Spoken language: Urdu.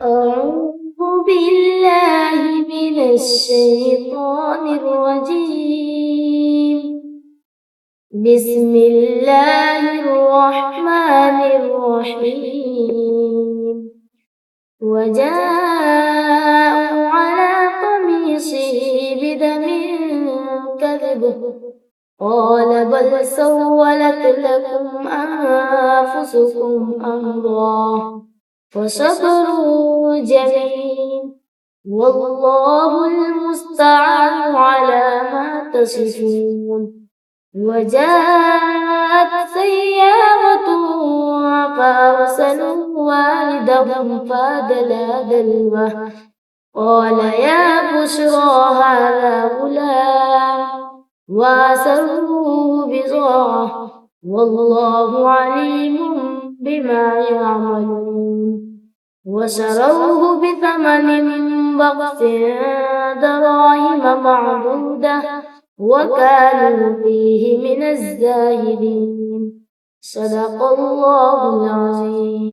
أعوذ بالله من الشيطان الرجيم. بسم الله الرحمن الرحيم. وجاءوا على قميصه بدم كذب قال بل سولت لكم أنفسكم أمرا فصبر جميل والله المستعان على ما تصفون. وجاءت سيارة فأرسلوا والدهم فأدلى دلوه قال يا بشرى هذا غلام وأسروه بضاعة والله عليم بما يعملون. وشروه بثمن بخس دراهم معدودة وكانوا فيه من الزاهدين. صدق الله العظيم.